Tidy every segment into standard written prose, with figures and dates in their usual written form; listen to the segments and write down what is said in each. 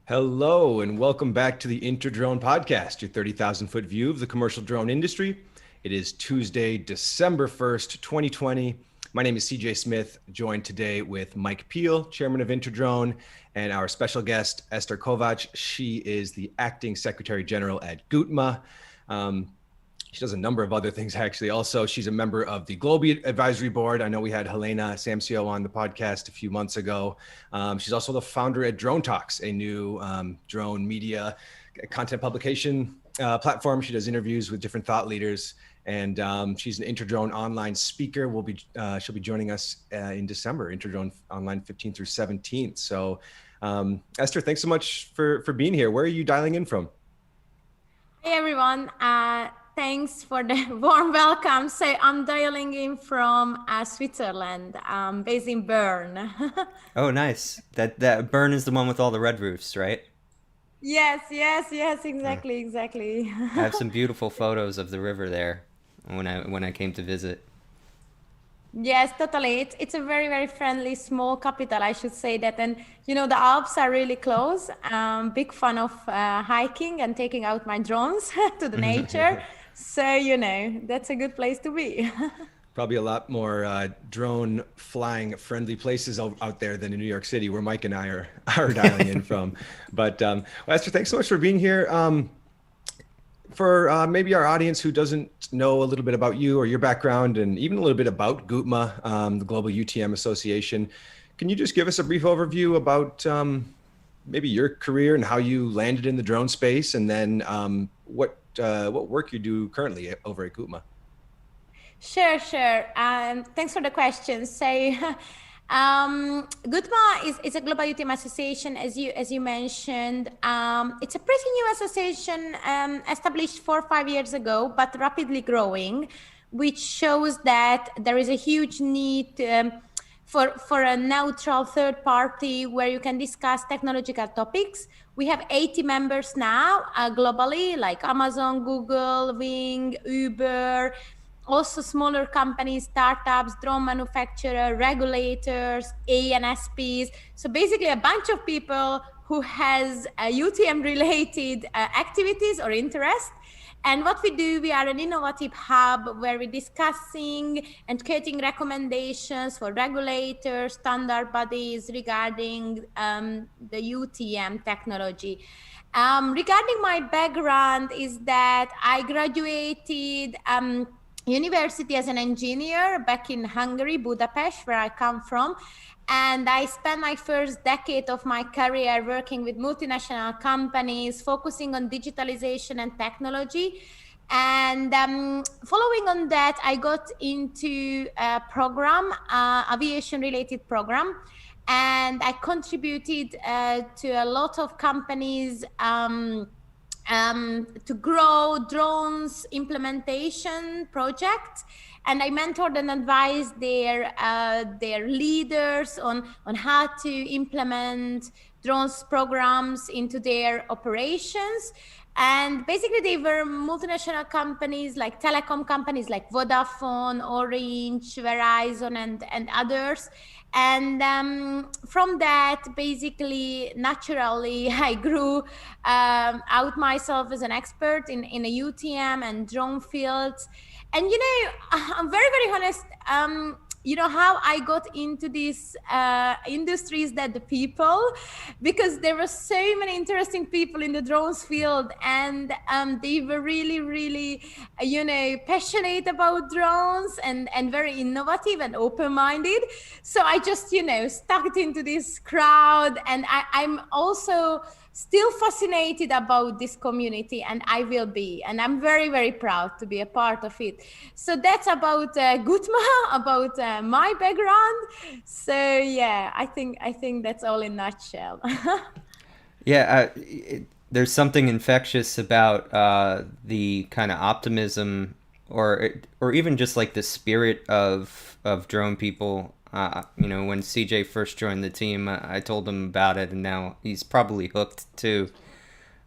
Hello, and welcome back to the InterDrone Podcast, your 30,000-foot view of the commercial drone industry. It is Tuesday, December 1st, 2020. My name is CJ Smith, joined today with Mike Peel, chairman of InterDrone, and our special guest, Eszter Kovacs. She is the acting secretary general at GUTMA. She does a number of other things, actually. Also, she's a member of the Global Advisory Board. I know we had Helena Samsio on the podcast a few months ago. She's also the founder at DroneTalks, a new drone media content publication platform. She does interviews with different thought leaders, and she's an InterDrone online speaker. She'll be joining us in December, InterDrone Online 15th through 17th. So, Eszter, thanks so much for being here. Where are you dialing in from? Hey everyone, thanks for the warm welcome. So I'm dialing in from Switzerland, based in Bern. Oh, nice. That Bern is the one with all the red roofs, right? Yes, exactly. I have some beautiful photos of the river there when I came to visit. Yes, totally. It's a very, very friendly, small capital, I should say that. And, you know, the Alps are really close. Big fan of hiking and taking out my drones to the nature. So, you know, that's a good place to be. Probably a lot more drone flying friendly places out there than in New York City, where Mike and I are dialing in from. But Eszter, thanks so much for being here. For maybe our audience who doesn't know a little bit about you or your background, and even a little bit about GUTMA, the Global UTM Association, can you just give us a brief overview about maybe your career and how you landed in the drone space, and then what work you do currently over at GUTMA? Sure. Thanks for the question. So, GUTMA is a global UTM association, as you mentioned. It's a pretty new association, established 4 or 5 years ago, but rapidly growing, which shows that there is a huge need for a neutral third party where you can discuss technological topics. We have 80 members now globally, like Amazon, Google, Wing, Uber, also smaller companies, startups, drone manufacturers, regulators, ANSPs. So basically a bunch of people who has UTM related activities or interest. And what we do, we are an innovative hub where we're discussing and creating recommendations for regulators, standard bodies regarding the UTM technology. Regarding my background is that I graduated university as an engineer back in Hungary, Budapest, where I come from. And I spent my first decade of my career working with multinational companies, focusing on digitalization and technology. And following on that, I got into a program, aviation-related program, and I contributed to a lot of companies to grow drones implementation projects. And I mentored and advised their leaders on how to implement drones programs into their operations. And basically they were multinational companies like telecom companies like Vodafone, Orange, Verizon, and others. And from that, basically, naturally, I grew out myself as an expert in a UTM and drone fields. And, you know, I'm very, very honest. You know, how I got into these industries, that the people, because there were so many interesting people in the drones field, and they were really, really, you know, passionate about drones and very innovative and open-minded. So I just, you know, stuck into this crowd, and I'm also still fascinated about this community, and I will be, and I'm very, very proud to be a part of it. So that's about GUTMA, about my background. So yeah, I think that's all in a nutshell. Yeah, there's something infectious about the kind of optimism, or even just like the spirit of drone people. You know, when CJ first joined the team, I told him about it, and now he's probably hooked too.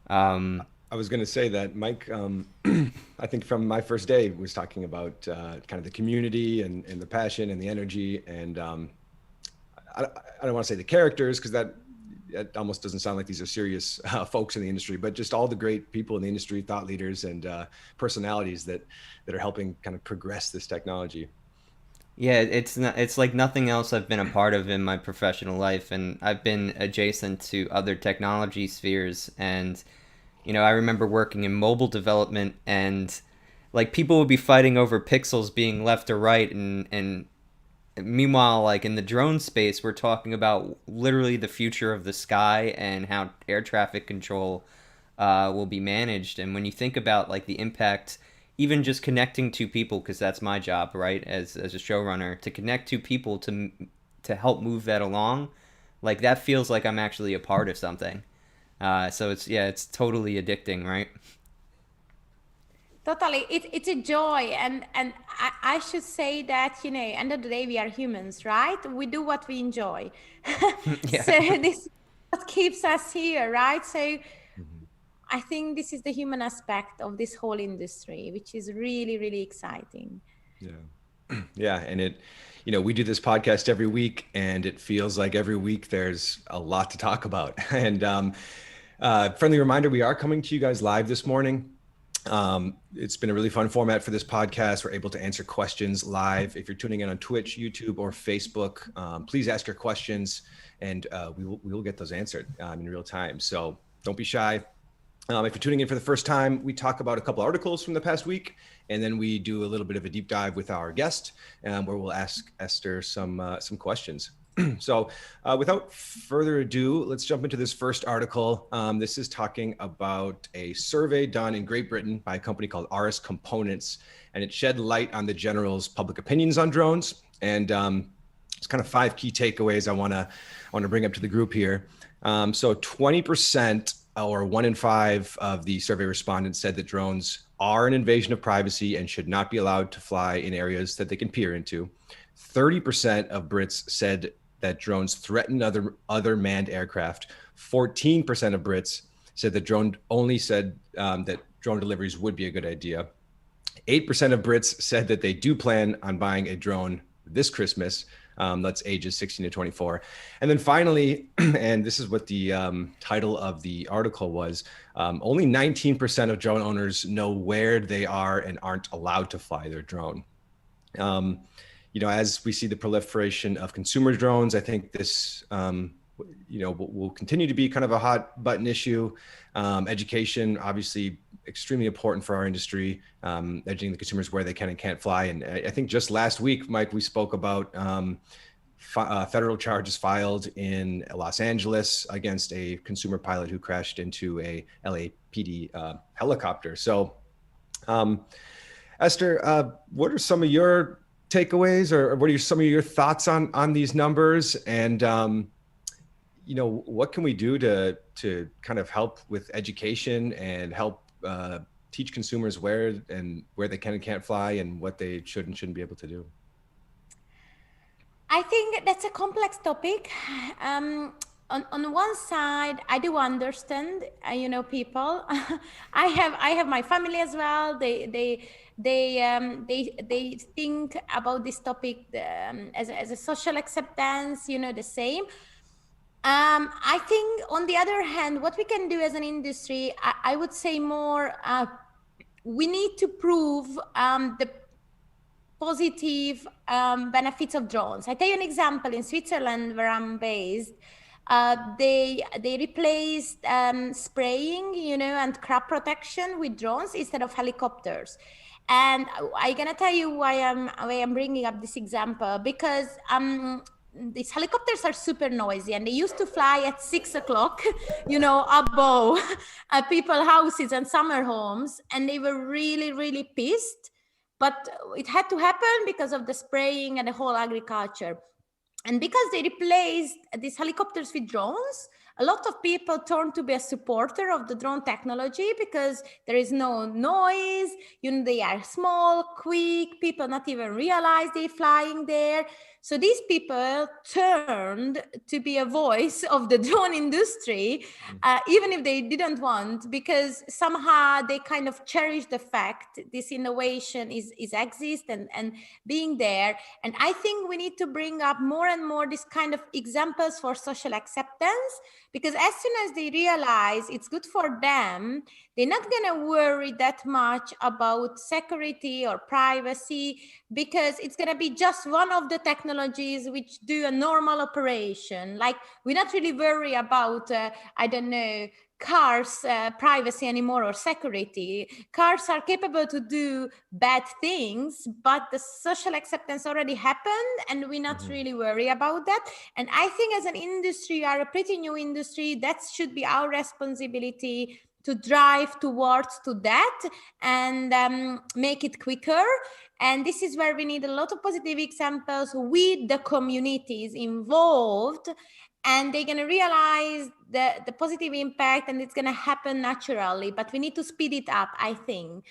I was going to say that Mike, I think from my first day, was talking about kind of the community and the passion and the energy. And I don't want to say the characters, because that it almost doesn't sound like these are serious folks in the industry, but just all the great people in the industry, thought leaders and personalities that are helping kind of progress this technology. Yeah, it's like nothing else I've been a part of in my professional life, and I've been adjacent to other technology spheres. And I remember working in mobile development, and like people would be fighting over pixels being left or right, and meanwhile, like in the drone space, we're talking about literally the future of the sky and how air traffic control will be managed. And when you think about like the impact, even just connecting two people, because that's my job, right, as a showrunner, to connect two people to help move that along, like that feels like I'm actually a part of something. So it's totally addicting, right? Totally, it's a joy, and I should say that end of the day we are humans, right? We do what we enjoy. Yeah. So this is what keeps us here, right? So I think this is the human aspect of this whole industry, which is really, really exciting. Yeah. Yeah. And we do this podcast every week, and it feels like every week there's a lot to talk about. And friendly reminder, we are coming to you guys live this morning. It's been a really fun format for this podcast. We're able to answer questions live. If you're tuning in on Twitch, YouTube, or Facebook, please ask your questions, and we will get those answered in real time. So don't be shy. If you're tuning in for the first time, we talk about a couple articles from the past week, and then we do a little bit of a deep dive with our guest, where we'll ask Eszter some questions. So without further ado, let's jump into this first article. This is talking about a survey done in Great Britain by a company called RS Components, and it shed light on the general's public opinions on drones. And it's kind of 5 key takeaways I want to bring up to the group here. So 20%, or 1 in 5 of the survey respondents, said that drones are an invasion of privacy and should not be allowed to fly in areas that they can peer into. 30% of Brits said that drones threaten other manned aircraft. 14% of Brits said that that drone deliveries would be a good idea. 8% of Brits said that they do plan on buying a drone this Christmas. That's ages 16 to 24. And then finally, and this is what the title of the article was, only 19% of drone owners know where they are and aren't allowed to fly their drone. As we see the proliferation of consumer drones, I think this, will continue to be kind of a hot button issue. Education, obviously, extremely important for our industry, educating the consumers where they can and can't fly. And I think just last week, Mike, we spoke about federal charges filed in Los Angeles against a consumer pilot who crashed into a LAPD helicopter. So, Eszter, what are some of your takeaways, or what are some of your thoughts on these numbers? And what can we do to kind of help with education and help teach consumers where they can and can't fly, and what they should and shouldn't be able to do? I think that's a complex topic. On one side, I do understand, people. I have my family as well. They think about this topic as a social acceptance, the same. I think on the other hand, what we can do as an industry, I would say more, we need to prove the positive benefits of drones. I tell you an example. In Switzerland, where I'm based, they replaced spraying, and crop protection with drones instead of helicopters. And I'm gonna tell you why I'm bringing up this example, because these helicopters are super noisy, and they used to fly at 6 o'clock, above people's houses and summer homes, and they were really, really pissed. But it had to happen because of the spraying and the whole agriculture. And because they replaced these helicopters with drones, a lot of people turned to be a supporter of the drone technology, because there is no noise, they are small, quick, people not even realize they're flying there. So these people turned to be a voice of the drone industry, even if they didn't want, because somehow they kind of cherish the fact this innovation is exist and being there. And I think we need to bring up more and more this kind of examples for social acceptance, because as soon as they realize it's good for them, they're not going to worry that much about security or privacy, because it's going to be just one of the technologies which do a normal operation. Like, we're not really worried about, cars privacy anymore or security. Cars are capable to do bad things, but the social acceptance already happened and we're not really worried about that. And I think as an industry, we are a pretty new industry, that should be our responsibility to drive towards to that and make it quicker. And this is where we need a lot of positive examples with the communities involved, and they're going to realize the positive impact, and it's going to happen naturally, but we need to speed it up, I think.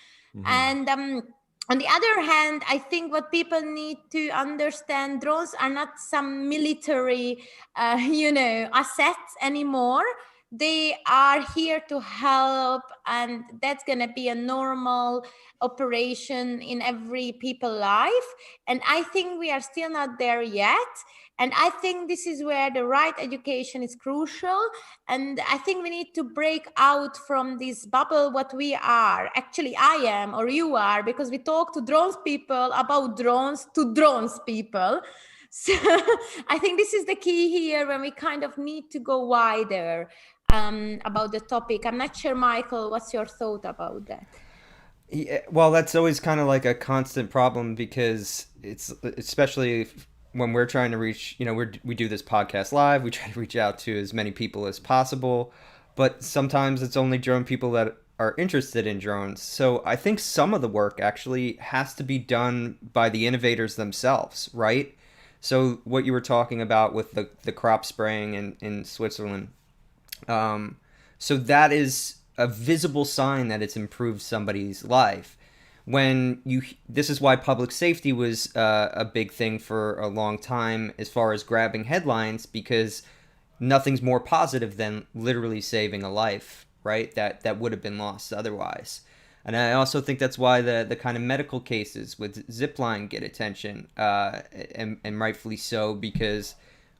And on the other hand, I think what people need to understand, drones are not some military assets anymore. They are here to help, and that's going to be a normal operation in every people's life. And I think we are still not there yet. And I think this is where the right education is crucial. And I think we need to break out from this bubble, what we are. Actually, I am, or you are, because we talk to drones people about drones to drones people. So I think this is the key here, when we kind of need to go wider about the topic. I'm not sure, Michael, what's your thought about that? Yeah, well, that's always kind of like a constant problem, because it's especially when we're trying to reach, we do this podcast live, we try to reach out to as many people as possible, but sometimes it's only drone people that are interested in drones. So I think some of the work actually has to be done by the innovators themselves, right? So what you were talking about with the crop spraying in Switzerland, so that is a visible sign that it's improved somebody's life. This is why public safety was a big thing for a long time as far as grabbing headlines, because nothing's more positive than literally saving a life, right? That would have been lost otherwise. And I also think that's why the kind of medical cases with zipline get attention, and rightfully so, because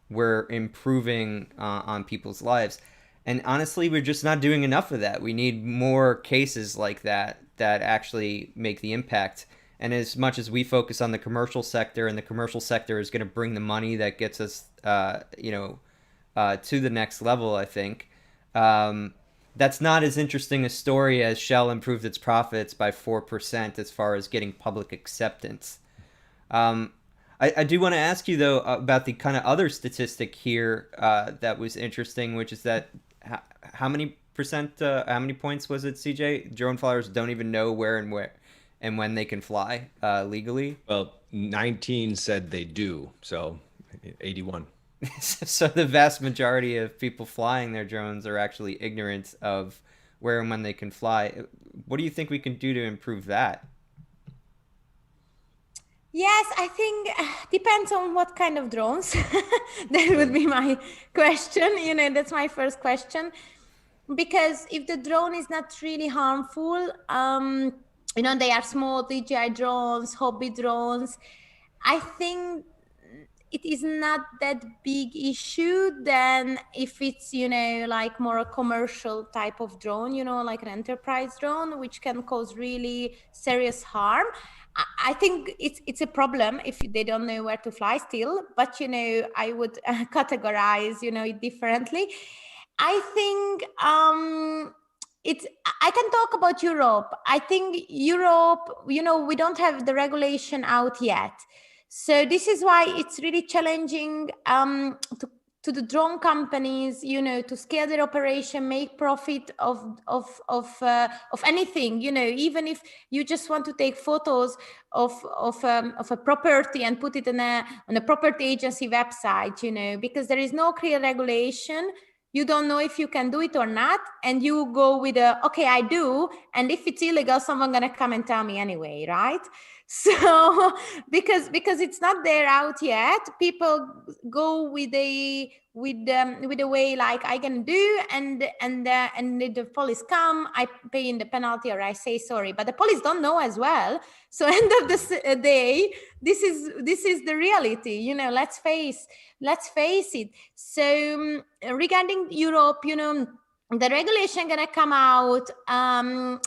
we're improving on people's lives. And honestly, we're just not doing enough of that. We need more cases like that actually make the impact. And as much as we focus on the commercial sector, and the commercial sector is going to bring the money that gets us, to the next level, I think, that's not as interesting a story as Shell improved its profits by 4% as far as getting public acceptance. I do want to ask you, though, about the kind of other statistic here that was interesting, which is that how many points was it, CJ? Drone flyers don't even know where and when they can fly legally. Well, 19 said they do, so 81. So the vast majority of people flying their drones are actually ignorant of where and when they can fly. What do you think we can do to improve that? Yes, I think depends on what kind of drones. That would be my question. That's my first question. Because if the drone is not really harmful, they are small DJI drones, hobby drones, I think it is not that big issue than if it's, like more a commercial type of drone, like an enterprise drone, which can cause really serious harm. I think it's a problem if they don't know where to fly still, but, I would categorize, it differently. I think I can talk about Europe. I think Europe, we don't have the regulation out yet. So this is why it's really challenging to the drone companies, to scale their operation, make profit of anything, even if you just want to take photos of a property and put it on a property agency website, because there is no clear regulation. You don't know if you can do it or not, and you go with okay, I do, and if it's illegal, someone's gonna come and tell me anyway, right? So because it's not there out yet, people go with a way like I can do, and the police come, I pay in the penalty or I say sorry, but the police don't know as well. So end of the day, this is the reality, you know. Let's face it. So regarding Europe, you know, the regulation gonna come out.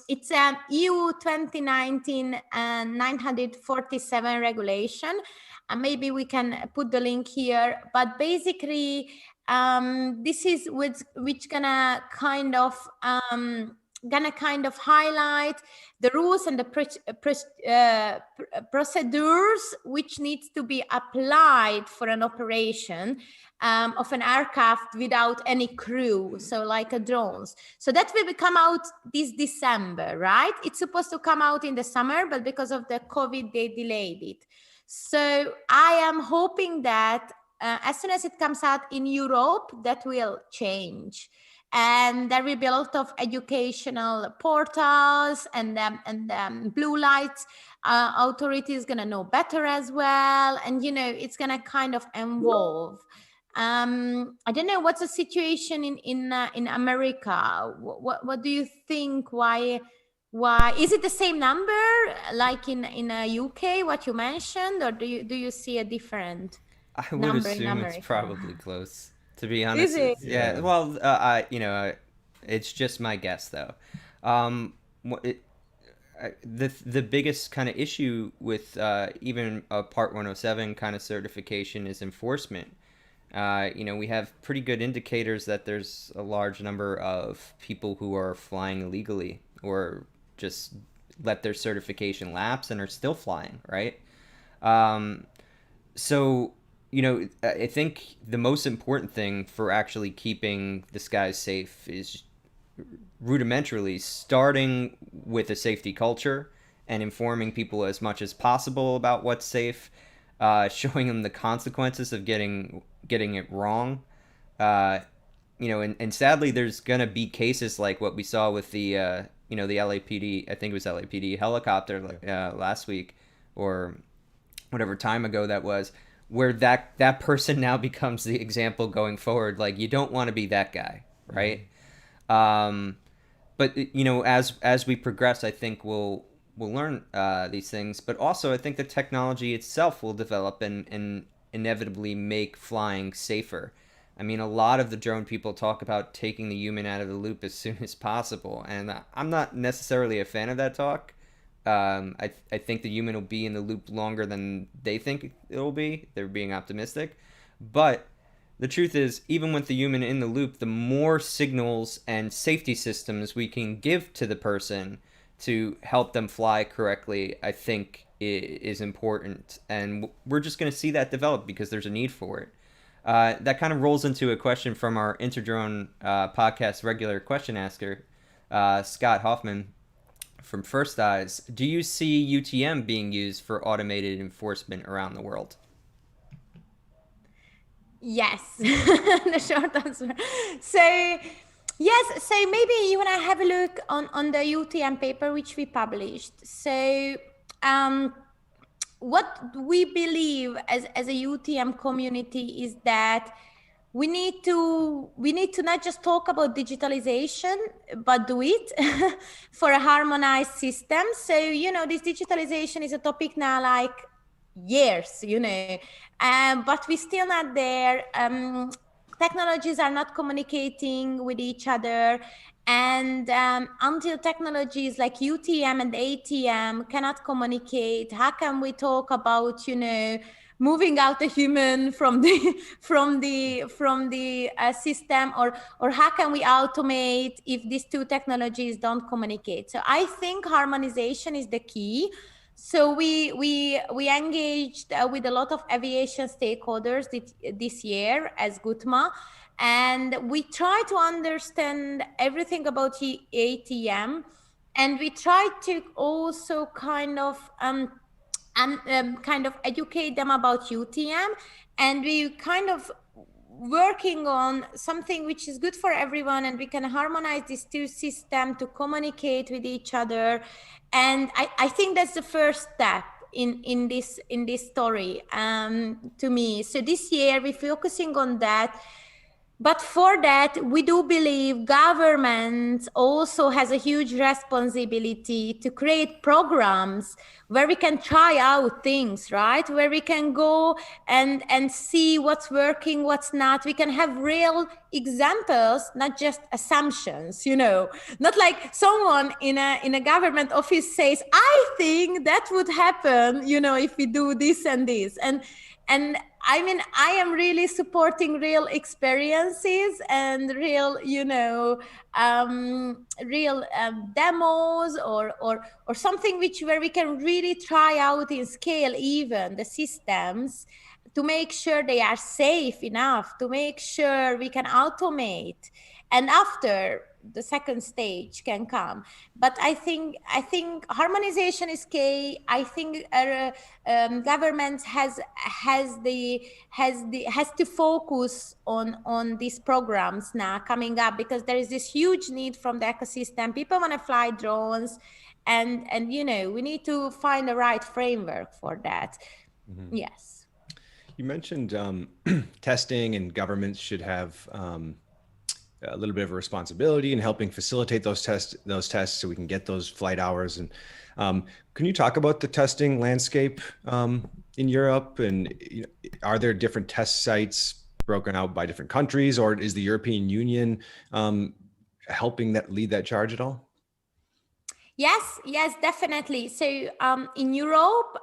It's an EU 2019 947 regulation, and maybe we can put the link here. But basically, this is which gonna kind of highlight the rules and the procedures which needs to be applied for an operation of an aircraft without any crew, so like a drones. So that will come out this December, right? It's supposed to come out in the summer, but because of the COVID, they delayed it. So I am hoping that as soon as it comes out in Europe, that will change. And there will be a lot of educational portals, and blue lights authority is going to know better as well. And, you know, it's going to kind of evolve. I don't know what's the situation in America. What do you think? Why is it the same number like in UK, what you mentioned, or do you see a different I would number assume in America? it's probably close, to be honest. Is it? Yeah. Well, it's just my guess though. The biggest kind of issue with even a Part 107 kind of certification is enforcement. We have pretty good indicators that there's a large number of people who are flying illegally or just let their certification lapse and are still flying, right? So, I think the most important thing for actually keeping the skies safe is rudimentarily starting with a safety culture and informing people as much as possible about what's safe, showing them the consequences of getting it wrong. And sadly, there's going to be cases like what we saw with the LAPD, I think it was LAPD helicopter last week or whatever time ago that was, where that person now becomes the example going forward. Like, you don't want to be that guy, right? But as we progress, I think we'll learn these things. But also, I think the technology itself will develop and inevitably make flying safer. I mean, a lot of the drone people talk about taking the human out of the loop as soon as possible, and I'm not necessarily a fan of that talk. I think the human will be in the loop longer than they think it will be. They're being optimistic. But the truth is, even with the human in the loop, the more signals and safety systems we can give to the person to help them fly correctly, I think is important. And we're just going to see that develop because there's a need for it. That kind of rolls into a question from our InterDrone podcast regular question asker, Scott Hoffman from First Eyes. Do you see UTM being used for automated enforcement around the world? Yes, the short answer. So yes, so maybe you want to have a look on the UTM paper which we published. So what we believe as a UTM community is that we need to not just talk about digitalization, but do it for a harmonized system. So, this digitalization is a topic now like years, but we're still not there. Technologies are not communicating with each other. And until technologies like UTM and ATM cannot communicate, how can we talk about, moving out the human from the system, or how can we automate if these two technologies don't communicate? So I think harmonization is the key. So we engaged with a lot of aviation stakeholders this year as GUTMA, and we try to understand everything about ATM, and we try to also kind of educate them about UTM, and we kind of working on something which is good for everyone, and we can harmonize these two systems to communicate with each other. And I think that's the first step. in this story to me. So this year we're focusing on that. But for that, we do believe government also has a huge responsibility to create programs where we can try out things, right? Where we can go and see what's working, what's not. We can have real examples, not just assumptions, not like someone in a government office says, I think that would happen, if we do this and this. And I mean, I am really supporting real experiences and real, demos or something where we can really try out in scale even the systems to make sure they are safe enough, to make sure we can automate. And after the second stage can come. But I think harmonization is key. I think government has to focus on these programs now coming up, because there is this huge need from the ecosystem. People want to fly drones, and we need to find the right framework for that. Mm-hmm. Yes. You mentioned testing, and governments should have a little bit of a responsibility in helping facilitate those tests so we can get those flight hours. And can you talk about the testing landscape in Europe? And are there different test sites broken out by different countries, or is the European Union helping lead that charge at all? Yes, definitely. So in Europe,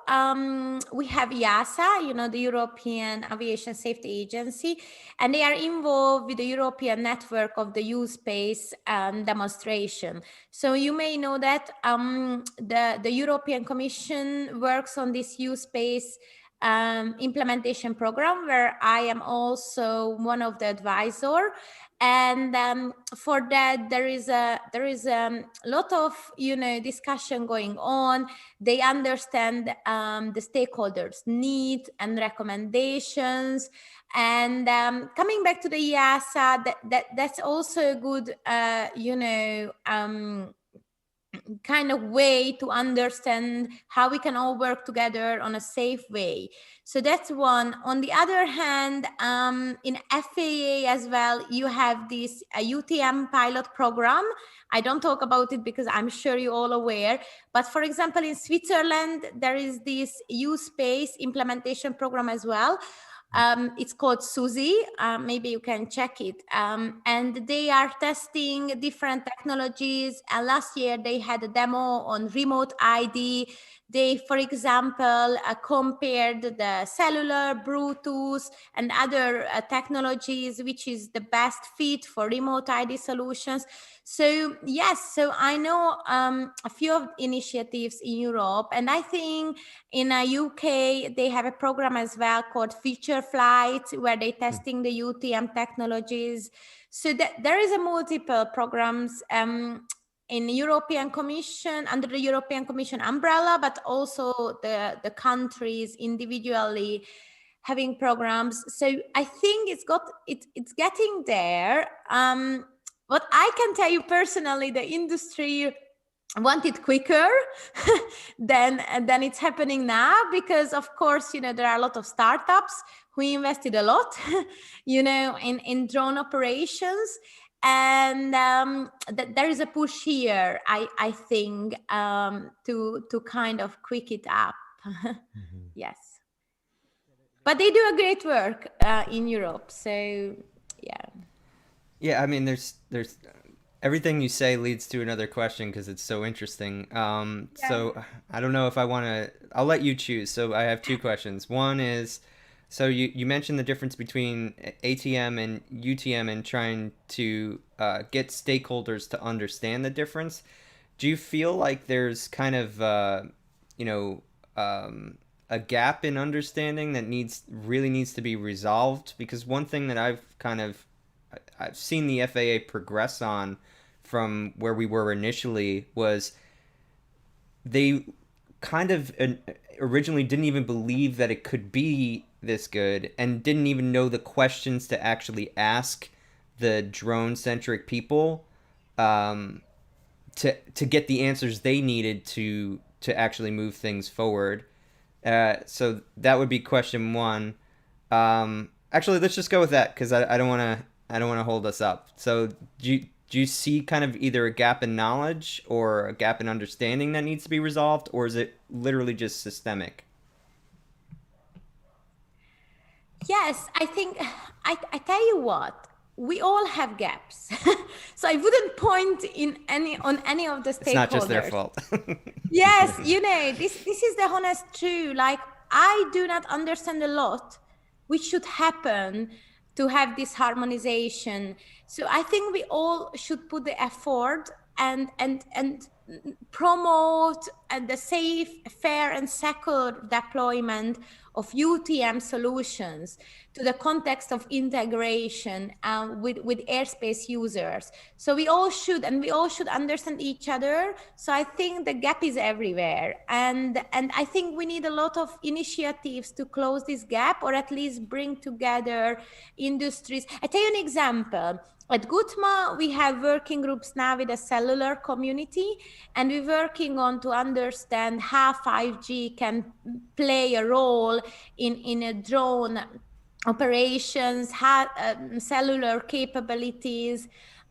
we have EASA, the European Aviation Safety Agency, and they are involved with the European network of the U-Space demonstration. So you may know that the European Commission works on this U-Space implementation program, where I am also one of the advisors. And for that, there is a lot of discussion going on. They understand the stakeholders' needs and recommendations. And coming back to the EASA, that's also a good kind of way to understand how we can all work together on a safe way. So that's one. On the other hand, in FAA as well, you have this UTM pilot program. I don't talk about it because I'm sure you're all aware. But for example, in Switzerland, there is this U-Space implementation program as well. It's called Suzy. Maybe you can check it. And they are testing different technologies. And last year they had a demo on remote ID. They, for example, compared the cellular, Bluetooth, and other technologies, which is the best fit for remote ID solutions. So yes, so I know a few of initiatives in Europe, and I think in UK they have a program as well called Future Flight, where they're testing the UTM technologies. So there is a multiple programs in European Commission, under the European Commission umbrella, but also the countries individually having programs. So I think it's getting there. What I can tell you personally, the industry want it quicker than it's happening now, because of course, there are a lot of startups who invested a lot, in drone operations. And there is a push here, I think, to kind of quick it up. Mm-hmm. Yes. But they do a great work in Europe. So, yeah. Yeah, I mean, there's everything you say leads to another question because it's so interesting. So I don't know if I want to, I'll let you choose. So I have two questions. One is, so you mentioned the difference between ATM and UTM and trying to get stakeholders to understand the difference. Do you feel like there's kind of, a gap in understanding that really needs to be resolved? Because one thing that I've seen the FAA progress on from where we were initially was they kind of originally didn't even believe that it could be this good and didn't even know the questions to actually ask the drone-centric people to get the answers they needed to actually move things forward. So that would be question one. Actually, let's just go with that because I don't want to hold us up. So do you see kind of either a gap in knowledge or a gap in understanding that needs to be resolved, or is it literally just systemic? Yes, I think I tell you what, we all have gaps. So I wouldn't point on any of the stakeholders. It's not just their fault. Yes, this is the honest truth. Like, I do not understand a lot which should happen to have this harmonization. So I think we all should put the effort and promote the safe, fair, and secure deployment of UTM solutions to the context of integration with airspace users. So we all should understand each other. So I think the gap is everywhere, and I think we need a lot of initiatives to close this gap, or at least bring together industries. I tell you an example. At GUTMA, we have working groups now with the cellular community, and we're working on to understand how 5G can play a role in a drone operations, how cellular capabilities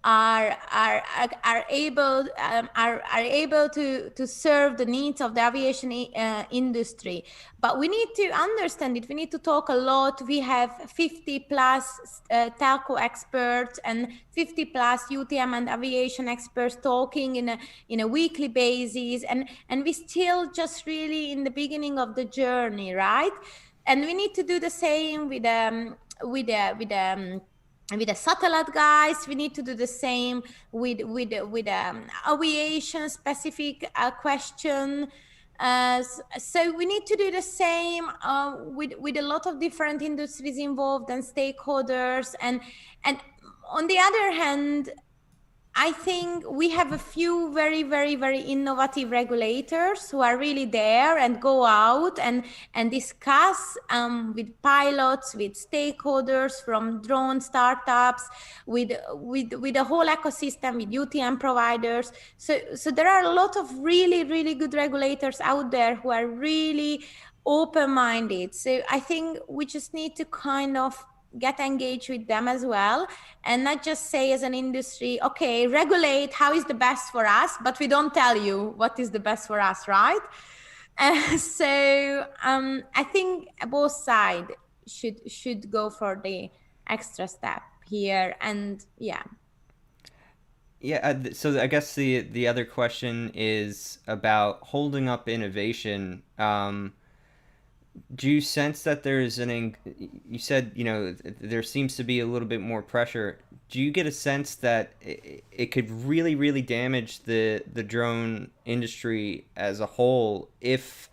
are able to serve the needs of the aviation industry. But we need to understand it. We need to talk a lot. We have 50 plus telco experts and 50 plus UTM and aviation experts talking in a weekly basis, and we still just really in the beginning of the journey, right? And we need to do the same with the satellite guys. We need to do the same with aviation specific question. So we need to do the same with a lot of different industries involved and stakeholders. And on the other hand, I think we have a few very, very, very innovative regulators who are really there and go out and discuss with pilots, with stakeholders from drone startups, with the whole ecosystem, with UTM providers. So there are a lot of really, really good regulators out there who are really open-minded. So I think we just need to kind of get engaged with them as well, and not just say as an industry, okay, regulate how is the best for us, but we don't tell you what is the best for us, right? So I think both sides should go for the extra step here. And so I guess the other question is about holding up innovation. Do you sense that there's you said, there seems to be a little bit more pressure. Do you get a sense that it could really, really damage the drone industry as a whole if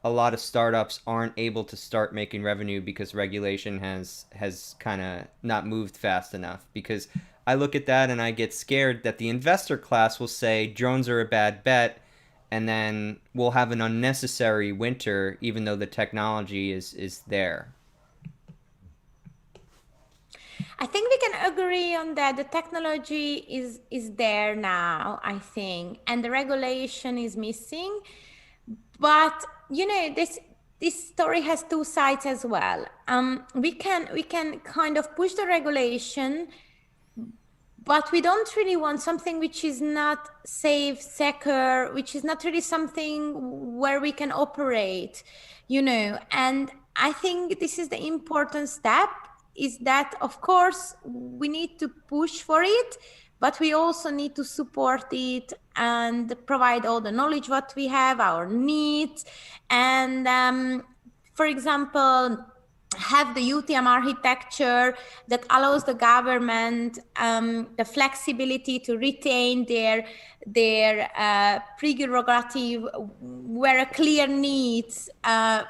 a lot of startups aren't able to start making revenue because regulation has kind of not moved fast enough? Because I look at that and I get scared that the investor class will say drones are a bad bet, and then we'll have an unnecessary winter, even though the technology is there. I think we can agree on that. The technology is there now, I think, and the regulation is missing. But this story has two sides as well. We can kind of push the regulation, but we don't really want something which is not safe, secure, which is not really something where we can operate, And I think this is the important step, is that, of course, we need to push for it, but we also need to support it and provide all the knowledge what we have, our needs. And for example, have the UTM architecture that allows the government the flexibility to retain their prerogative, where a clear needs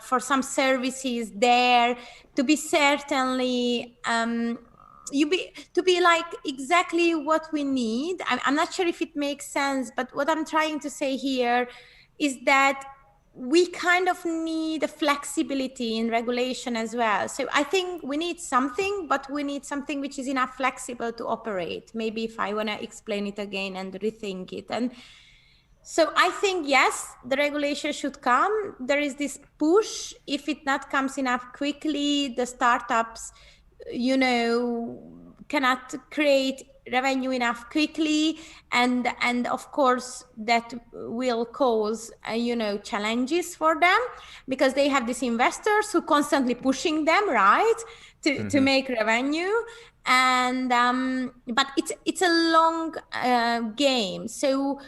for some services there to be certainly to be like exactly what we need. I'm not sure if it makes sense, but what I'm trying to say here is that we kind of need a flexibility in regulation as well. So I think we need something, but we need something which is enough flexible to operate. Maybe if I want to explain it again and rethink it. So I think, yes, the regulation should come. There is this push. If it not comes enough quickly, the startups, cannot create revenue enough quickly. And of course, that will cause, challenges for them, because they have these investors who constantly pushing them, right, to make revenue. And but it's a long game. So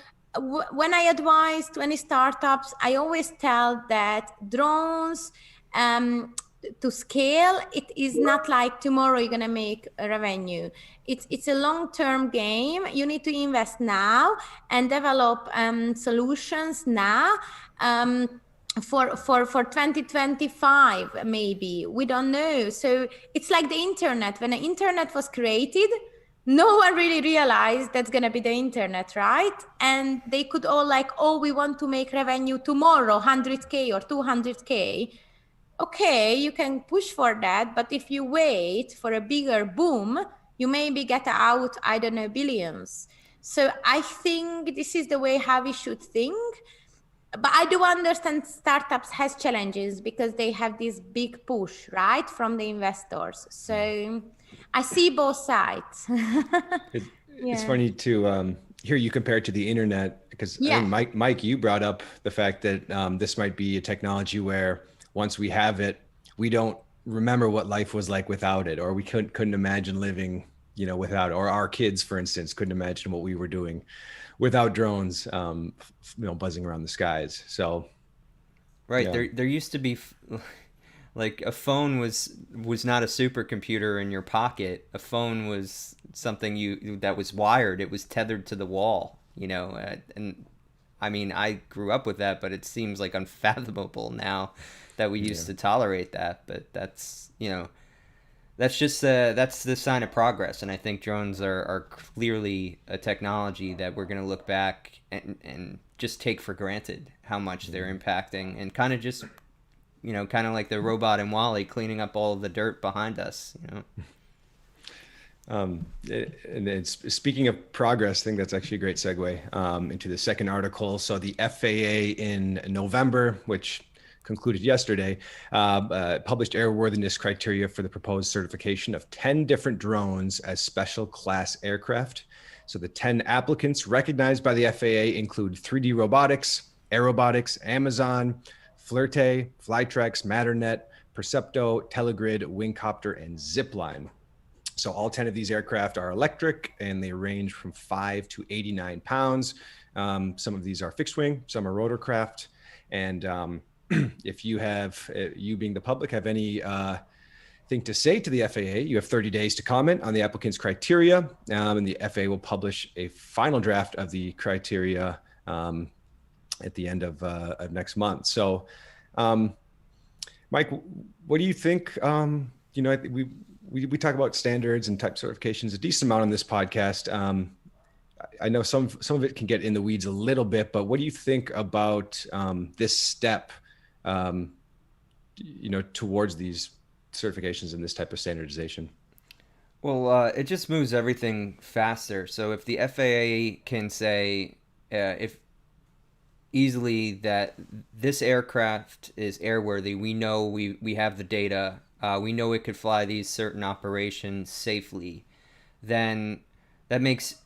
when I advise to any startups, I always tell that drones, to scale, it is not like tomorrow you're gonna make a revenue. It's a long-term game. You need to invest now and develop solutions now. For 2025, maybe, we don't know. So it's like the internet. When the internet was created, no one really realized that's going to be the internet, right? And they could all like, oh, we want to make revenue tomorrow, 100K or 200K. Okay, you can push for that, but if you wait for a bigger boom, you maybe get out, I don't know, billions. So I think this is the way how we should think. But I do understand startups has challenges because they have this big push, right, from the investors. So I see both sides. It's funny to hear you compare it to the internet, because I think Mike, you brought up the fact that this might be a technology where once we have it, we don't remember what life was like without it, or we couldn't imagine living, without it. Or our kids, for instance, couldn't imagine what we were doing without drones, buzzing around the skies. So, right. Yeah. There used to be like a phone was not a supercomputer in your pocket. A phone was something that was wired. It was tethered to the wall, and I mean, I grew up with that, but it seems like unfathomable now that we used to tolerate that. But that's, that's just that's the sign of progress. And I think drones are clearly a technology that we're going to look back and just take for granted how much they're impacting, and kind of just, kind of like the robot in WALL-E cleaning up all of the dirt behind us, And it's, speaking of progress, I think that's actually a great segue into the second article. So the FAA in November, which concluded yesterday, published airworthiness criteria for the proposed certification of 10 different drones as special class aircraft. So the 10 applicants recognized by the FAA include 3D Robotics, Aerobotics, Amazon, Flirte, Flytrex, Matternet, Percepto, Telegrid, Wingcopter, and Zipline. So all 10 of these aircraft are electric, and they range from 5 to 89 pounds. Some of these are fixed wing, some are rotorcraft. And if you have, you being the public, have any thing to say to the FAA, you have 30 days to comment on the applicant's criteria, and the FAA will publish a final draft of the criteria at the end of next month. So, Mike, what do you think? We talk about standards and type certifications a decent amount on this podcast. I know some of it can get in the weeds a little bit, but what do you think about this step, towards these certifications and this type of standardization? Well, it just moves everything faster. So if the FAA can say, if easily that this aircraft is airworthy, we know we have the data, we know it could fly these certain operations safely, then that makes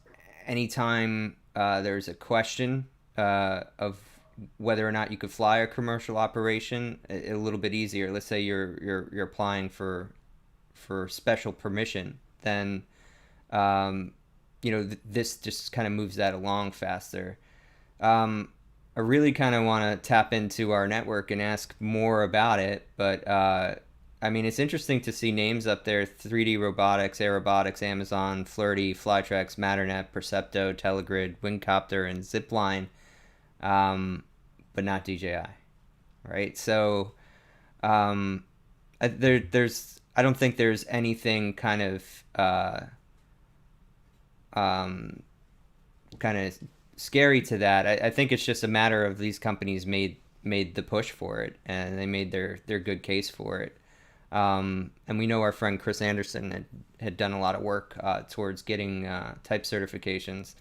anytime there's a question of whether or not you could fly a commercial operation a little bit easier. Let's say you're applying for special permission, then this just kind of moves that along faster. I really kind of want to tap into our network and ask more about it, but I mean, it's interesting to see names up there: 3D Robotics, Aerobotics, Amazon, Flirte, Flytrex, Matternet, Percepto, Telegrid, Wingcopter, and Zipline, but not DJI, right? So I don't think there's anything kind of scary to that. I think it's just a matter of these companies made the push for it, and they made their good case for it. And we know our friend Chris Anderson had done a lot of work towards getting type certifications.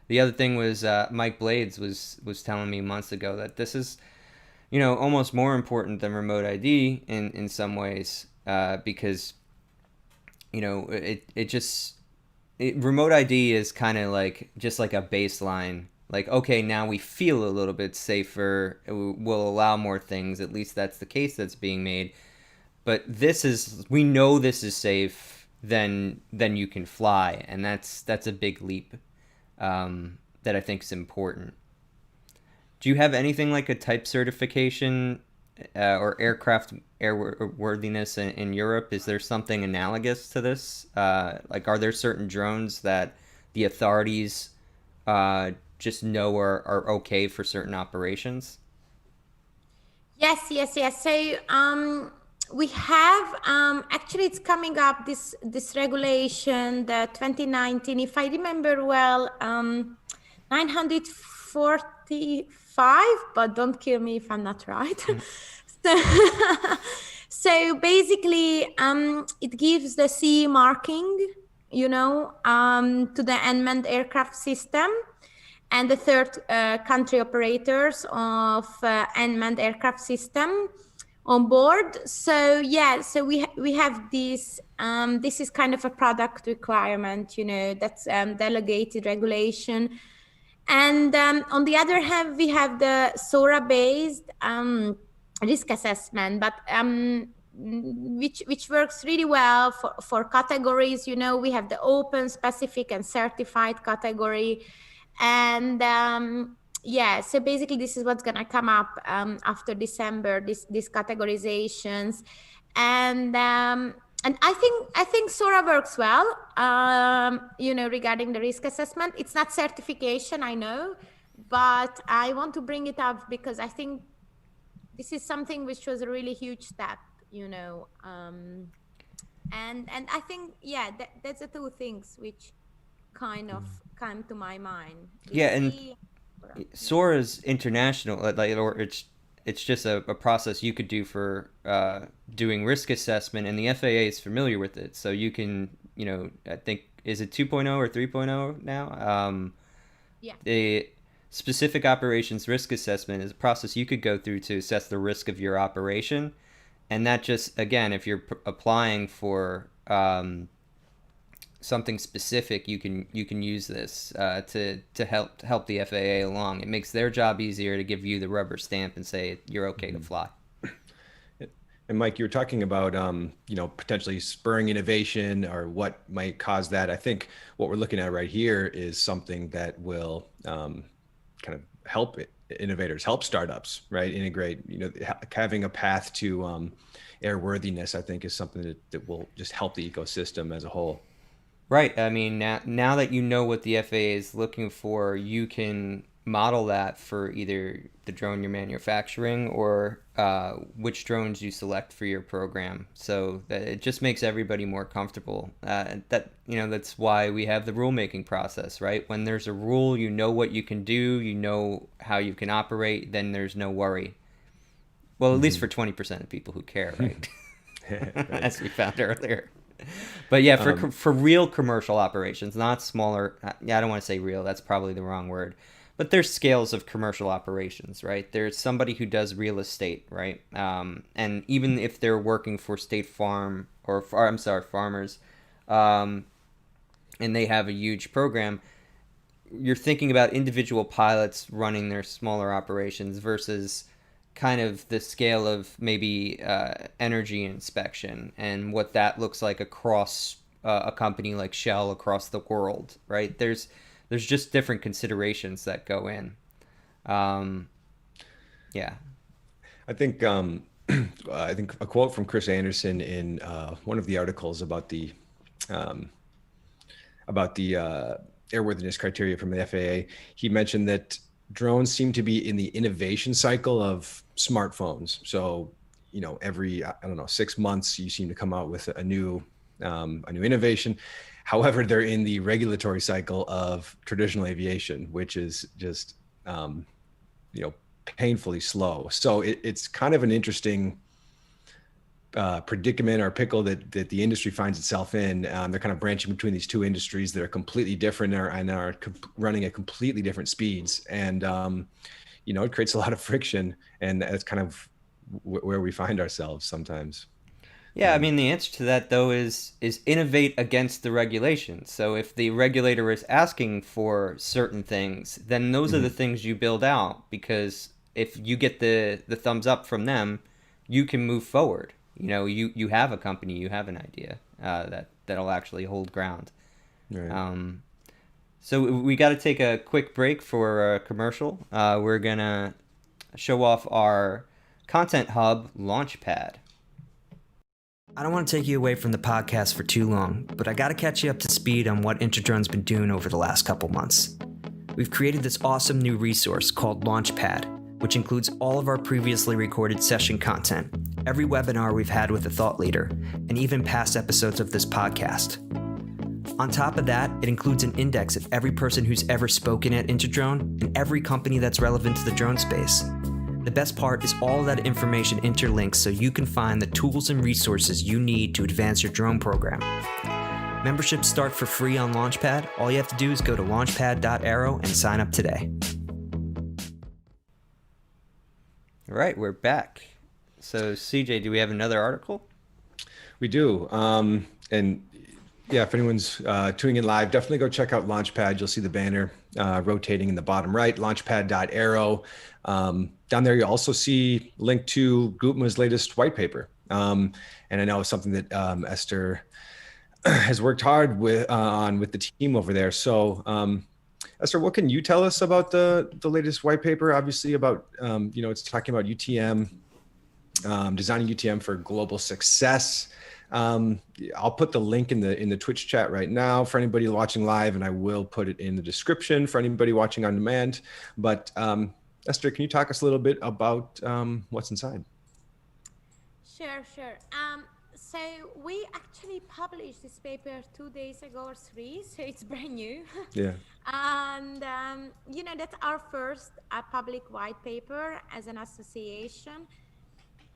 The other thing was Mike Blades was telling me months ago that this is, almost more important than remote ID in some ways, because remote ID is kind of like just like a baseline. Like, okay, now we feel a little bit safer. We'll allow more things. At least that's the case that's being made. But we know this is safe. Then you can fly, and that's a big leap that I think is important. Do you have anything like a type certification or aircraft airworthiness in Europe? Is there something analogous to this? Like, are there certain drones that the authorities just know are okay for certain operations? Yes. So we have actually it's coming up this regulation, the 2019, if I remember well, 945, but don't kill me if I'm not right. So basically it gives the CE marking, to the unmanned aircraft system and the third country operators of unmanned aircraft system on board. So we have this. This is kind of a product requirement, that's delegated regulation. And on the other hand, we have the SORA-based risk assessment, but which works really well for categories. We have the open, specific, and certified category. And so basically this is what's going to come up after December, these categorizations. And I think SORA works well, regarding the risk assessment. It's not certification, I know, but I want to bring it up because I think this is something which was a really huge step, and I think, that's the two things which kind of come to my mind. SORA's international, or it's just a process you could do for doing risk assessment, and the FAA is familiar with it. So you can, I think, is it 2.0 or 3.0 now? The specific operations risk assessment is a process you could go through to assess the risk of your operation. And that just, again, if you're applying for something specific, you can use this to help the FAA along. It makes their job easier to give you the rubber stamp and say you're okay to fly. And Mike, you were talking about potentially spurring innovation or what might cause that. I think what we're looking at right here is something that will kind of help innovators, help startups, right? Integrate, having a path to airworthiness, I think, is something that will just help the ecosystem as a whole. Right. I mean, now that you know what the FAA is looking for, you can model that for either the drone you're manufacturing or which drones you select for your program. So that it just makes everybody more comfortable. That's why we have the rulemaking process, right? When there's a rule, you know what you can do, you know how you can operate, then there's no worry. Well, at least for 20% of people who care, right? As we found earlier. But yeah, for real commercial operations, not smaller. I don't want to say real. That's probably the wrong word. But there's scales of commercial operations, right? There's somebody who does real estate, right? And even if they're working for State Farm or farmers, and they have a huge program, you're thinking about individual pilots running their smaller operations versus kind of the scale of maybe energy inspection and what that looks like across a company like Shell across the world, right? There's just different considerations that go in. Yeah. I think I think a quote from Chris Anderson in one of the articles about the airworthiness criteria from the FAA, he mentioned that drones seem to be in the innovation cycle of smartphones. So, every, 6 months, you seem to come out with a new innovation. However, they're in the regulatory cycle of traditional aviation, which is just, painfully slow. So it's kind of an interesting predicament or pickle that the industry finds itself in. They're kind of branching between these two industries that are completely different and are running at completely different speeds. And, it creates a lot of friction, and that's kind of where we find ourselves sometimes. Yeah, I mean, the answer to that, though, is innovate against the regulations. So if the regulator is asking for certain things, then those are the things you build out, because if you get the thumbs up from them, you can move forward. You have a company, you have an idea that'll actually hold ground. Right. So we got to take a quick break for a commercial. We're going to show off our content hub, Launchpad. I don't want to take you away from the podcast for too long, but I got to catch you up to speed on what InterDrone's been doing over the last couple months. We've created this awesome new resource called Launchpad, which includes all of our previously recorded session content, every webinar we've had with a thought leader, and even past episodes of this podcast. On top of that, it includes an index of every person who's ever spoken at InterDrone and every company that's relevant to the drone space. The best part is all of that information interlinks so you can find the tools and resources you need to advance your drone program. Memberships start for free on Launchpad. All you have to do is go to launchpad.aero and sign up today. All right, we're back. So, CJ, do we have another article? We do. And yeah, if anyone's tuning in live, definitely go check out Launchpad. You'll see the banner rotating in the bottom right, launchpad.aero. Down there, you also see link to GUTMA's latest white paper. And I know it's something that Eszter has worked hard on with the team over there. So, Eszter, what can you tell us about the latest white paper? Obviously, about it's talking about UTM, designing UTM for global success. I'll put the link in the Twitch chat right now for anybody watching live, and I will put it in the description for anybody watching on demand. But Eszter, can you talk us a little bit about what's inside? Sure. So we actually published this paper 2 days ago or 3, so it's brand new. Yeah. And that's our first public white paper as an association.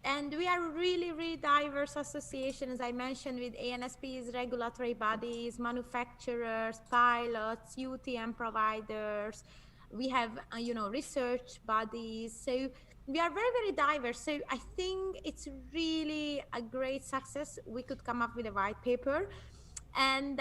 And we are really, really diverse association, as I mentioned, with ANSPs, regulatory bodies, manufacturers, pilots, UTM providers. We have, research bodies. So we are very, very diverse. So I think it's really a great success. We could come up with a white paper. And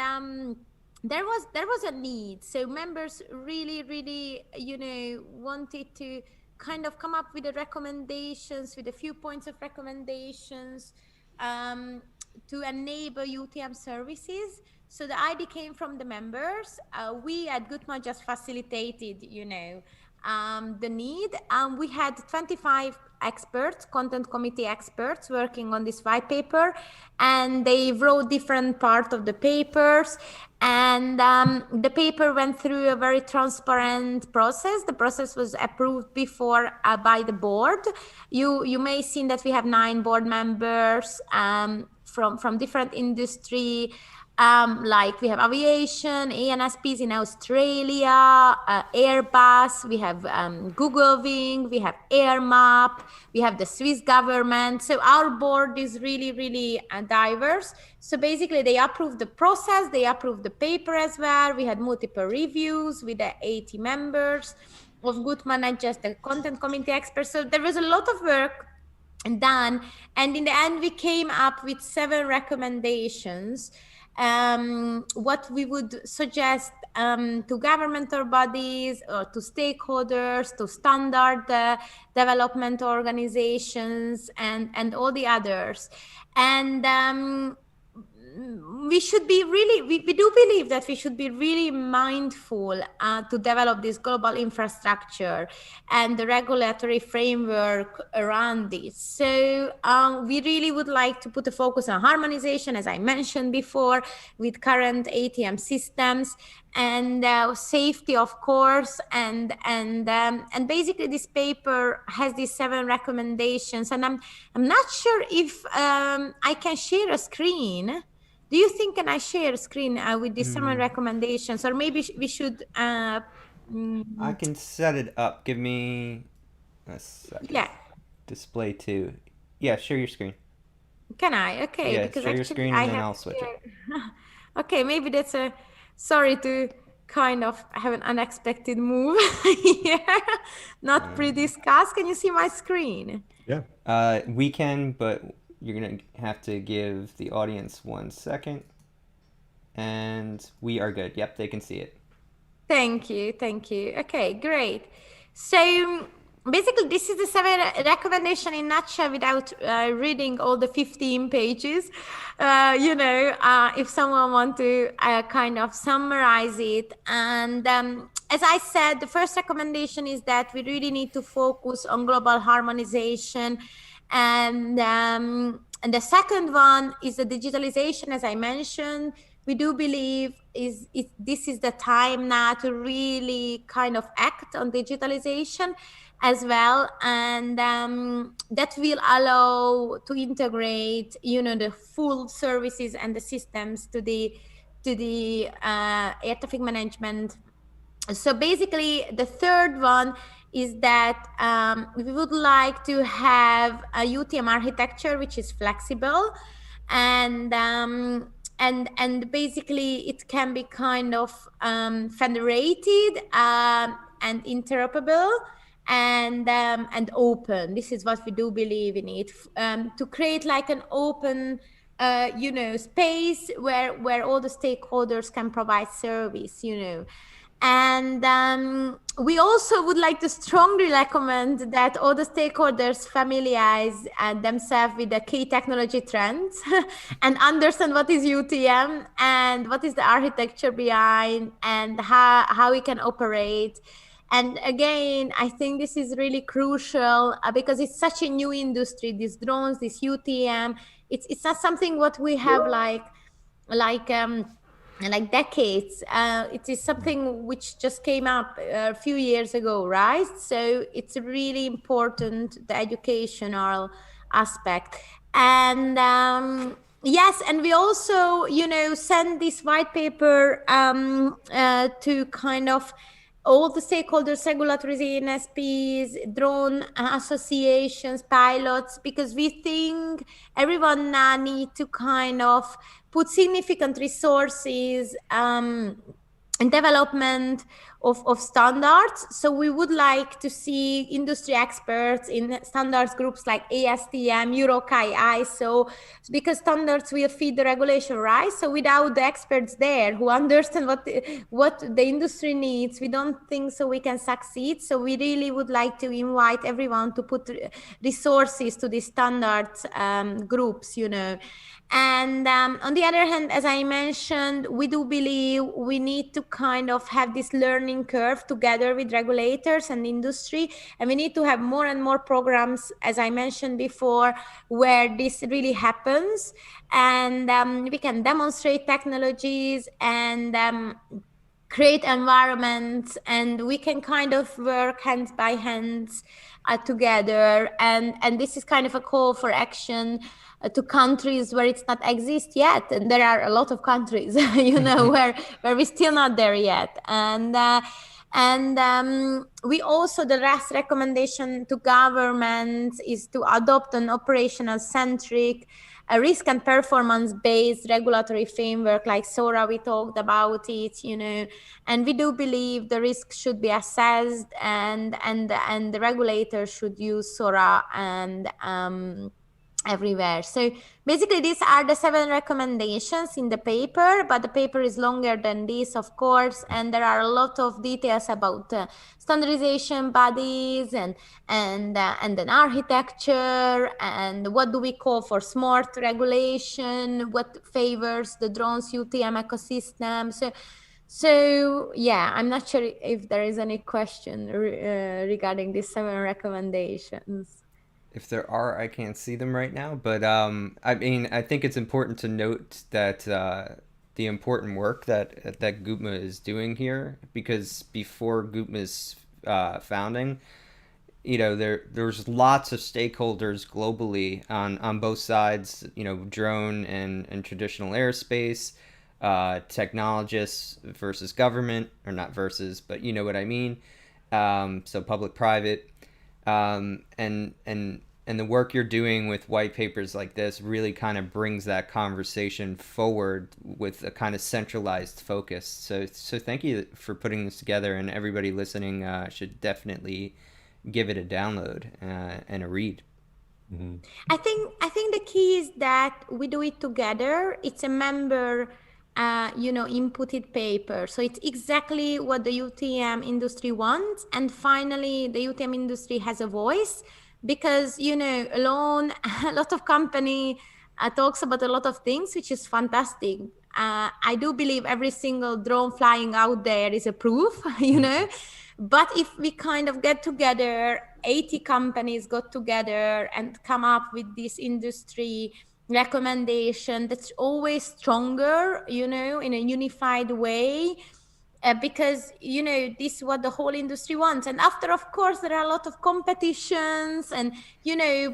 there was a need. So members really, really, wanted to kind of come up with the recommendations, with a few points of recommendations to enable UTM services. So the idea came from the members. We at GUTMA just facilitated, the need. We had 25 experts, content committee experts working on this white paper, and they wrote different parts of the papers. And the paper went through a very transparent process. The process was approved before by the board. You may have seen that we have 9 board members from different industry. Like we have aviation, ANSPs in Australia, Airbus, we have Google Wing, we have AirMap, we have the Swiss government. So our board is really, really diverse. So basically they approved the process, they approved the paper as well. We had multiple reviews with the 80 members of GUTMA, not just the content committee experts. So there was a lot of work done. And in the end, we came up with 7 recommendations. What we would suggest to governmental bodies or to stakeholders, to standard development organizations, and all the others. And we should be really, we do believe that we should be really mindful to develop this global infrastructure and the regulatory framework around this. So we really would like to put a focus on harmonization, as I mentioned before, with current ATM systems, and safety, of course, and basically this paper has these 7 recommendations, and I'm not sure if I can share a screen. Do you think can I share a screen with these 7 recommendations, or maybe we should? I can set it up. Give me a second. Yeah. Display 2. Yeah, share your screen. Can I? Okay, Yeah, because share your actually screen I and then have I'll switch it. here. Okay, maybe that's a sorry to kind of have an unexpected move here, not pre-discussed. Can you see my screen? Yeah. We can, but you're gonna have to give the audience 1 second. And we are good. Yep, they can see it. Thank you. Okay, great. So basically, this is the 7 recommendation in nutshell without reading all the 15 pages. If someone want to kind of summarize it. And as I said, the first recommendation is that we really need to focus on global harmonization. And the second one is the digitalization, as I mentioned. We do believe this is the time now to really kind of act on digitalization as well, and that will allow to integrate the full services and the systems to the air traffic management. So basically the third one is that we would like to have a UTM architecture which is flexible, and basically it can be kind of federated and interoperable and open. This is what we do believe in it, to create like an open space where all the stakeholders can provide service. And we also would like to strongly recommend that all the stakeholders familiarize themselves with the key technology trends and understand what is UTM and what is the architecture behind and how we can operate. And again, I think this is really crucial because it's such a new industry, these drones, this UTM. It's not something what we have like decades. It is something which just came up a few years ago, right? So it's really important, the educational aspect. And yes, and we also send this white paper to kind of all the stakeholders, regulatory NSPs, drone associations, pilots, because we think everyone now need to kind of put significant resources in development of standards. So we would like to see industry experts in standards groups like ASTM, EuroCai, ISO, because standards will feed the regulation, right? So without the experts there who understand what the industry needs, we don't think so we can succeed. So we really would like to invite everyone to put resources to the standards groups, And on the other hand, as I mentioned, we do believe we need to kind of have this learning curve together with regulators and industry. And we need to have more and more programs, as I mentioned before, where this really happens. And we can demonstrate technologies and create environments, and we can kind of work hand by hand together. And this is kind of a call for action to countries where it's not exist yet, and there are a lot of countries where we're still not there yet. And we also, the last recommendation to governments is to adopt an operational centric, a risk and performance based regulatory framework like SORA. We talked about it, and we do believe the risk should be assessed, and the regulator should use SORA and everywhere. So basically these are the 7 recommendations in the paper, but the paper is longer than this, of course, and there are a lot of details about standardization bodies and an architecture, and what do we call for smart regulation, what favors the drones UTM ecosystem. So yeah, I'm not sure if there is any question regarding these 7 recommendations. If there are, I can't see them right now, but I mean, I think it's important to note that the important work that GUTMA is doing here, because before GUTMA's founding, there's lots of stakeholders globally on both sides, drone and traditional airspace, technologists versus government, or not versus, but you know what I mean. So public-private. And the work you're doing with white papers like this really kind of brings that conversation forward with a kind of centralized focus. So thank you for putting this together, and everybody listening should definitely give it a download and a read. Mm-hmm. I think the key is that we do it together. It's a member inputted paper. So it's exactly what the UTM industry wants. And finally, the UTM industry has a voice, because, alone, a lot of company talks about a lot of things, which is fantastic. I do believe every single drone flying out there is a proof, But if we kind of get together, 80 companies got together and come up with this industry recommendation that's always stronger, in a unified way, because, this is what the whole industry wants. And after, of course, there are a lot of competitions and,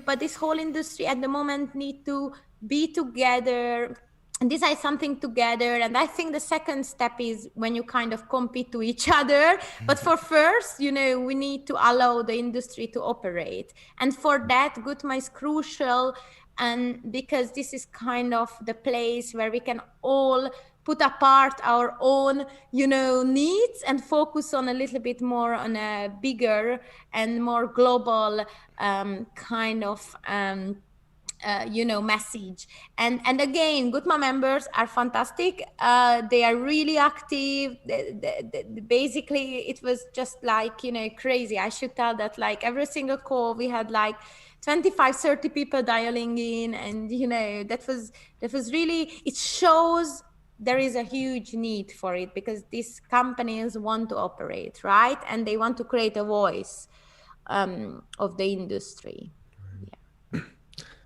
but this whole industry at the moment need to be together and decide something together. And I think the second step is when you kind of compete to each other. But for first, we need to allow the industry to operate. And for that, GUTMA is crucial. And because this is kind of the place where we can all put apart our own, needs and focus on a little bit more on a bigger and more global message. And again, GUTMA members are fantastic. They are really active. Basically, it was just like, crazy. I should tell that, like, every single call we had like 25-30 people dialing in, and that was really, it shows there is a huge need for it, because these companies want to operate, right? And they want to create a voice of the industry.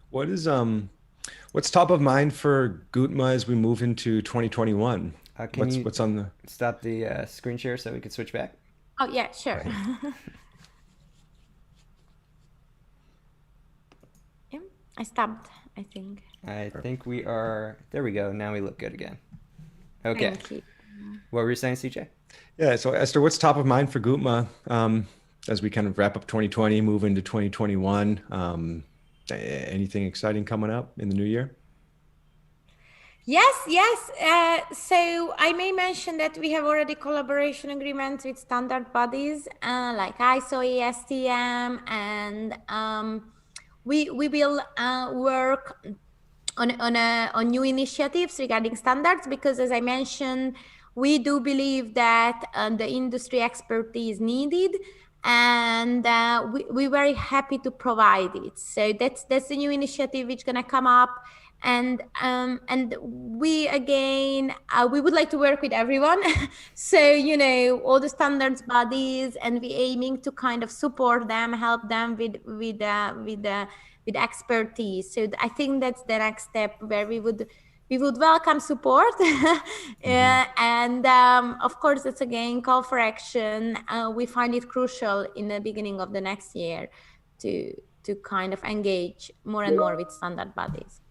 What's top of mind for GUTMA as we move into 2021? What's on the... Stop the screen share so we can switch back? Oh, yeah, sure. Yeah, I stopped, I think. I think we are... There we go. Now we look good again. Okay. Thank you. What were you saying, CJ? Yeah, so Eszter, what's top of mind for GUTMA as we kind of wrap up 2020, move into 2021? Anything exciting coming up in the new year? Yes. So I may mention that we have already collaboration agreements with standard bodies like ISO, ASTM, and we will work on new initiatives regarding standards, because, as I mentioned, we do believe that the industry expertise is needed. And we're very happy to provide it. So that's the new initiative which is gonna come up, and we again we would like to work with everyone. So all the standards bodies, and we aiming to kind of support them, help them with expertise. So I think that's the next step where we would welcome support. And of course, it's again call for action. We find it crucial in the beginning of the next year to kind of engage more and more with standard bodies.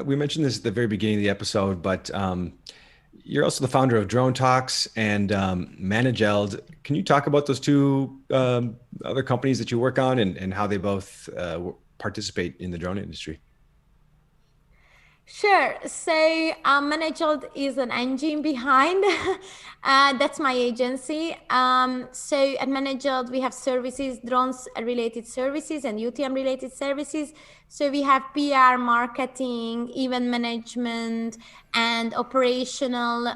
We mentioned this at the very beginning of the episode, but you're also the founder of DroneTalks and Manageld. Can you talk about those two other companies that you work on and how they both participate in the drone industry? Sure. So Manageld is an engine behind. That's my agency. So at Manageld, we have services, drones related services and UTM related services. So we have PR, marketing, event management, and operational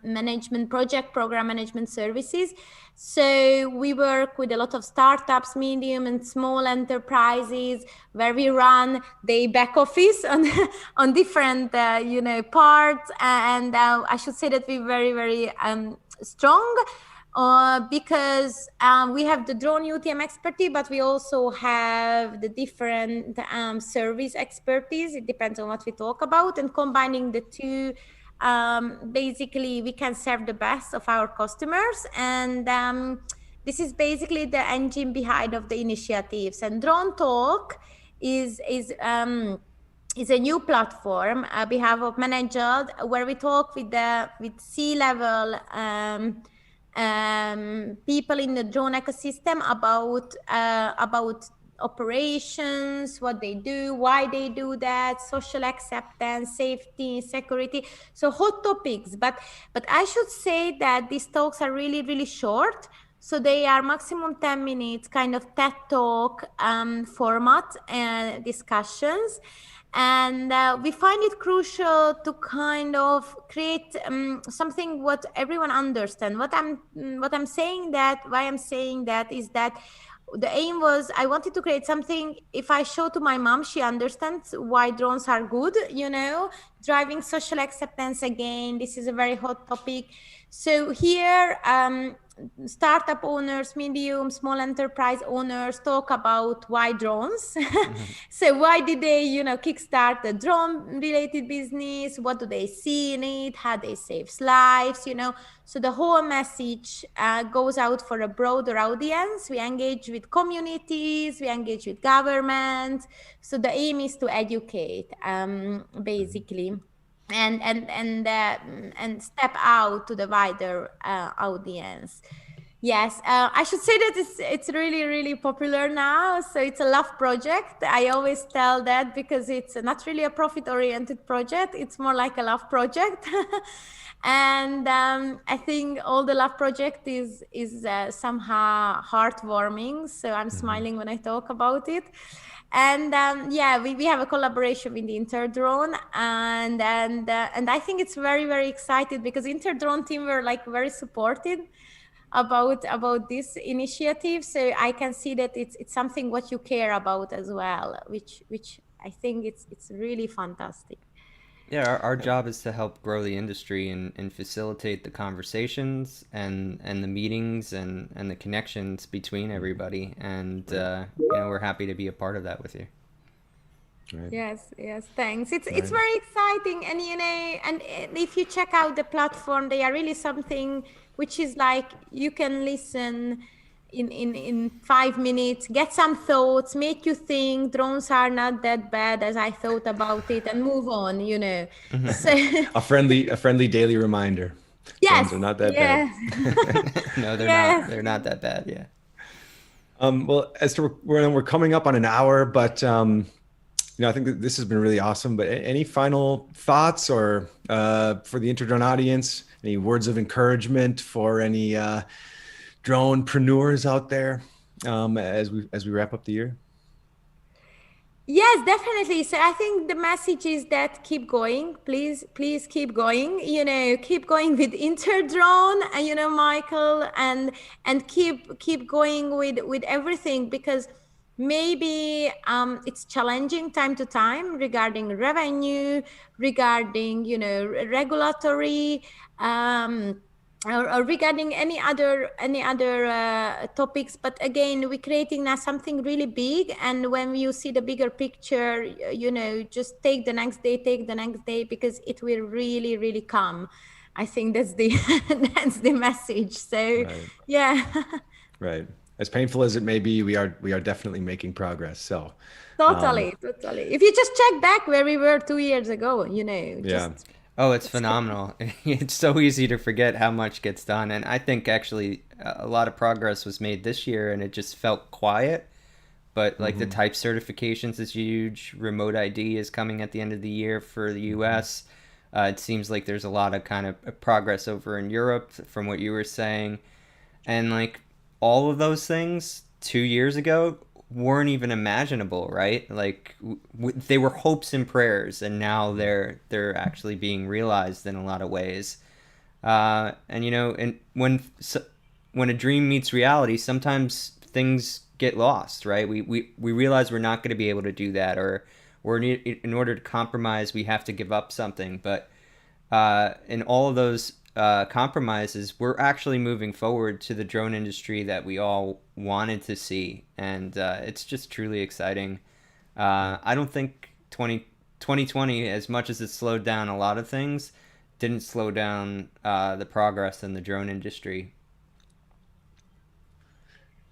management, project program management services. So we work with a lot of startups, medium and small enterprises, where we run the back office on different parts. And I should say that we're very, very strong because we have the drone UTM expertise, but we also have the different service expertise. It depends on what we talk about, and combining the two, basically we can serve the best of our customers. And this is basically the engine behind of the initiatives. And DroneTalk is a new platform on behalf of Manageld, where we talk with C-level people in the drone ecosystem about operations, what they do, why they do that, social acceptance, safety, security. So hot topics, but I should say that these talks are really, really short. So they are maximum 10 minutes, kind of TED Talk format and discussions. And we find it crucial to kind of create something what everyone understands. Why I'm saying that is that the aim was I wanted to create something. If I show to my mom, she understands why drones are good, driving social acceptance again. This is a very hot topic. So here, startup owners, medium, small enterprise owners talk about why drones. So why did they, kickstart the drone related business? What do they see in it? How they save lives, So the whole message goes out for a broader audience. We engage with communities, we engage with government. So the aim is to educate, basically. And step out to the wider audience. Yes, I should say that it's really, really popular now. So it's a love project. I always tell that because it's not really a profit-oriented project. It's more like a love project. And I think all the love project is somehow heartwarming. So I'm smiling when I talk about it. And we have a collaboration with the InterDrone, and I think it's very, very excited because InterDrone team were like very supportive about this initiative. So I can see that it's something what you care about as well, which I think it's really fantastic. Yeah, our job is to help grow the industry and facilitate the conversations and the meetings and the connections between everybody. And, we're happy to be a part of that with you. Right. Yes, thanks. It's very exciting. And, and if you check out the platform, they are really something which is like you can listen in 5 minutes, get some thoughts, make you think drones are not that bad as I thought about it, and move on, So a friendly daily reminder. Yes, drones are not that bad. No, they're not. They're not that bad. Yeah. Well, Eszter, we're coming up on an hour, but I think that this has been really awesome. But any final thoughts or for the InterDrone audience? Any words of encouragement for any dronepreneurs out there as we wrap up the year? Yes, definitely. So I think the message is that keep going, please keep going, keep going with InterDrone, Michael, and keep going with everything, because maybe it's challenging time to time regarding revenue, regarding, regulatory, or regarding any other topics. But again, we're creating now something really big, and when you see the bigger picture, just take the next day, because it will really, really come. I think that's the message. So right. Yeah. Right. As painful as it may be, we are definitely making progress. So totally. If you just check back where we were 2 years ago, Yeah. Oh, it's phenomenal. It's so easy to forget how much gets done. And I think actually a lot of progress was made this year, and it just felt quiet. But like the type certifications is huge. Remote ID is coming at the end of the year for the US. It seems like there's a lot of kind of progress over in Europe from what you were saying. And like all of those things 2 years ago weren't even imaginable, right? Like they were hopes and prayers, and now they're actually being realized in a lot of ways. And and when a dream meets reality, sometimes things get lost, right? We realize we're not going to be able to do that, or in order to compromise, we have to give up something. But in all of those compromises, we're actually moving forward to the drone industry that we all wanted to see, and it's just truly exciting. I don't think 2020, as much as it slowed down a lot of things, didn't slow down the progress in the drone industry.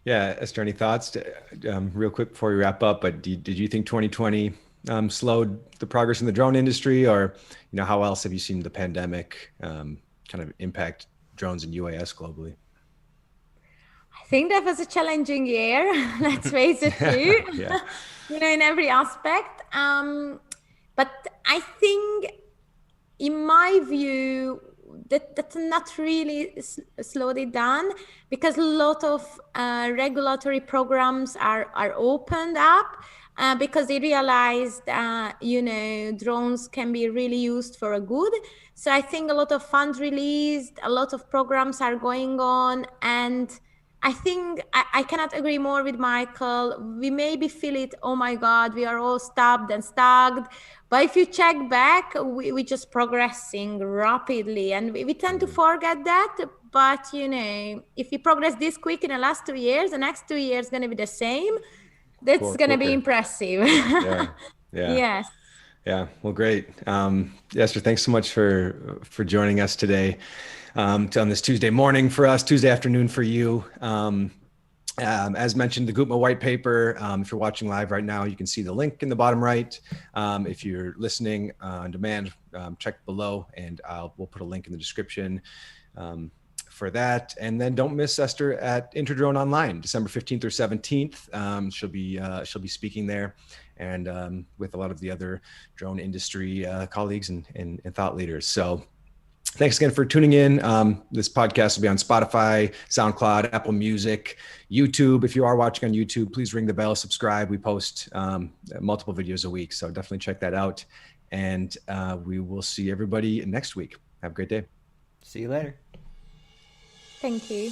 Yeah, Eszter, any thoughts real quick before we wrap up? But did you think 2020 slowed the progress in the drone industry, or how else have you seen the pandemic kind of impact drones and UAS globally? I think that was a challenging year. Let's face it too. Yeah. In every aspect. But I think, in my view, that's not really slowed it down, because a lot of regulatory programs are opened up, because they realized, drones can be really used for a good. So I think a lot of funds released, a lot of programs are going on, and I think I cannot agree more with Michael. We maybe feel it, oh my God, we are all stopped and stuck. But if you check back, we're just progressing rapidly. And we tend to forget that. But, if you progress this quick in the last 2 years, the next 2 years going to be the same. That's going to be impressive. Yeah. Yeah. Yes. Yeah. Well, great. Eszter, thanks so much for joining us today. On this Tuesday morning for us, Tuesday afternoon for you. As mentioned, the GUTMA white paper, if you're watching live right now, you can see the link in the bottom right. If you're listening on demand, check below, and we'll put a link in the description for that. And then don't miss Eszter at InterDrone Online, December 15th or 17th. She'll be speaking there, and with a lot of the other drone industry colleagues and thought leaders. So thanks again for tuning in. This podcast will be on Spotify, SoundCloud, Apple Music, YouTube. If you are watching on YouTube, please ring the bell, subscribe. We post multiple videos a week, so definitely check that out. And we will see everybody next week. Have a great day. See you later. Thank you.